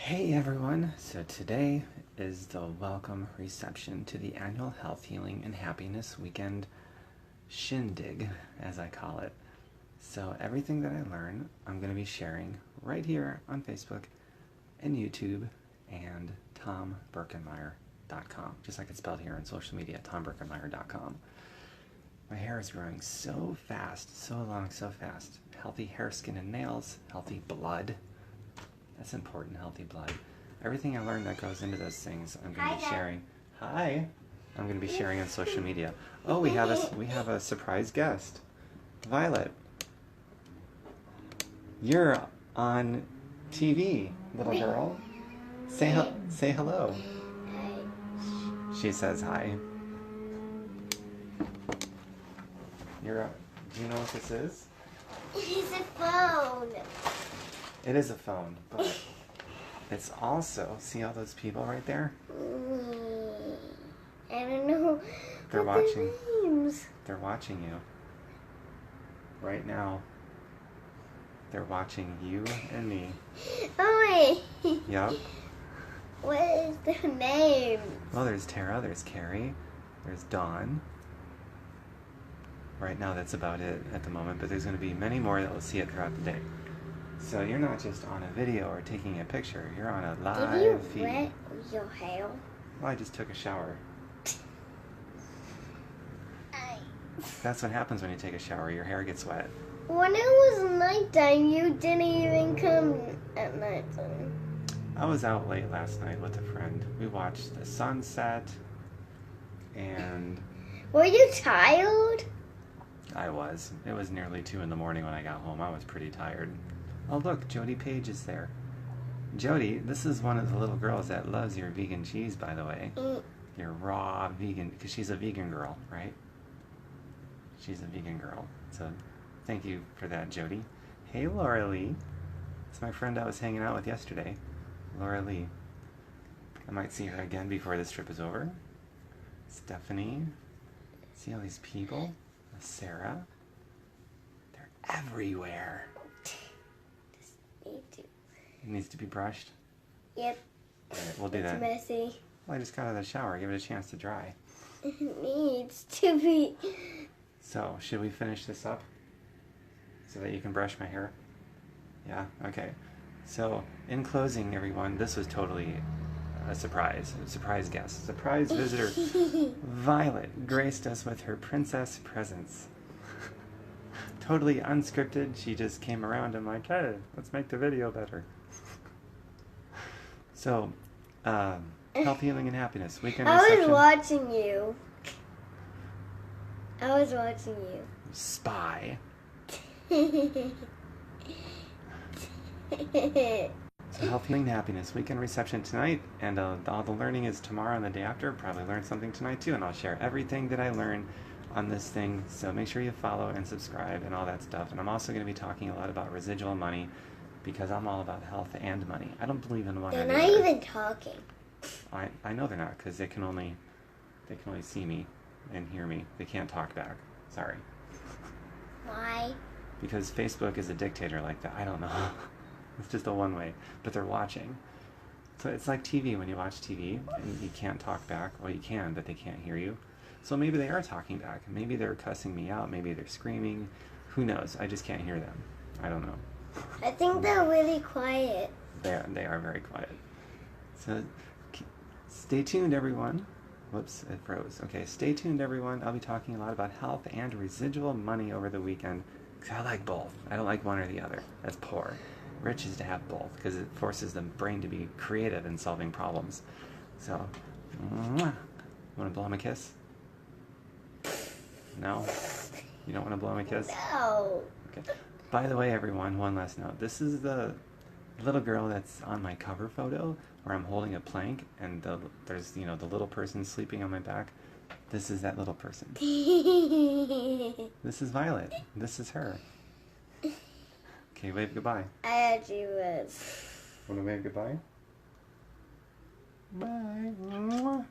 Hey everyone, so today is the welcome reception to the annual Health, Healing, and Happiness Weekend Shindig, as I call it. So everything that I learn, I'm going to be sharing right here on Facebook and YouTube and TomBerkenmeyer.com, just like it's spelled here on social media, TomBerkenmeyer.com. My hair is growing so fast, so long, so fast. Healthy hair, skin, and nails, healthy blood. That's important, healthy blood. Everything I learned that goes into those things, I'm going to be sharing. Hi. I'm going to be sharing on social media. Oh, we have a surprise guest, Violet. You're on TV, little girl. Say hello. She says hi. Do you know what this is? It's a phone. It is a phone, but it's also, see all those people right there? I don't know. They're what watching. their names. They're watching you. Right now. They're watching you and me. Oh wait. Yup. What is their name? Well, there's Tara, there's Carrie, there's Dawn. Right now that's about it at the moment, but there's going to be many more that will see it throughout the day. So you're not just on a video or taking a picture, you're on a live feed. Did you wet your hair? Well, I just took a shower. That's what happens when you take a shower, your hair gets wet. When it was nighttime, you didn't even come at nighttime. I was out late last night with a friend. We watched the sunset, and... Were you tired? I was. It was nearly 2 in the morning when I got home. I was pretty tired. Oh look, Jody Page is there. Jody, this is one of the little girls that loves your vegan cheese, by the way. Your raw vegan, because she's a vegan girl, right? She's a vegan girl. So thank you for that, Jody. Hey, Laura Lee. It's my friend I was hanging out with yesterday. Laura Lee. I might see her again before this trip is over. Stephanie. See all these people? Sarah. They're everywhere. It needs to be brushed? Yep. All right, we'll do that. It's messy. Well, I just got out of the shower. Give it a chance to dry. It needs to be. So, should we finish this up? So that you can brush my hair? Yeah? Okay. So, in closing, everyone, this was totally a surprise. A surprise guest. Surprise visitor. Violet graced us with her princess presence. Totally unscripted. She just came around and like, hey, let's make the video better. So, health, healing, and happiness. Weekend reception. I was watching you. Spy. So health, healing, and happiness. Weekend reception tonight, and all the learning is tomorrow and the day after. Probably learn something tonight too, and I'll share everything that I learn on this thing. So make sure you follow and subscribe and all that stuff. And I'm also going to be talking a lot about residual money, because I'm all about health and money. I don't believe in one or the other. They're not even talking. I know they're not, because they can only see me and hear me. They can't talk back. Sorry. Why? Because Facebook is a dictator like that. I don't know. It's just a one way. But they're watching. So it's like TV. When you watch TV and you can't talk back. Well, you can, but they can't hear you. So maybe they are talking back. Maybe they're cussing me out. Maybe they're screaming. Who knows? I just can't hear them. I don't know. I think they're really quiet. They are very quiet. So stay tuned, everyone. Whoops, it froze. Okay, stay tuned, everyone. I'll be talking a lot about health and residual money over the weekend, because I like both. I don't like one or the other. That's poor. Rich is to have both, because it forces the brain to be creative in solving problems. So, want to blow him a kiss? No? You don't want to blow him a kiss? No. Okay. By the way, everyone, one last note. This is the little girl that's on my cover photo, where I'm holding a plank, and there's, the little person sleeping on my back. This is that little person. This is Violet. This is her. Okay, wave goodbye. I actually was. Want to wave goodbye? Bye.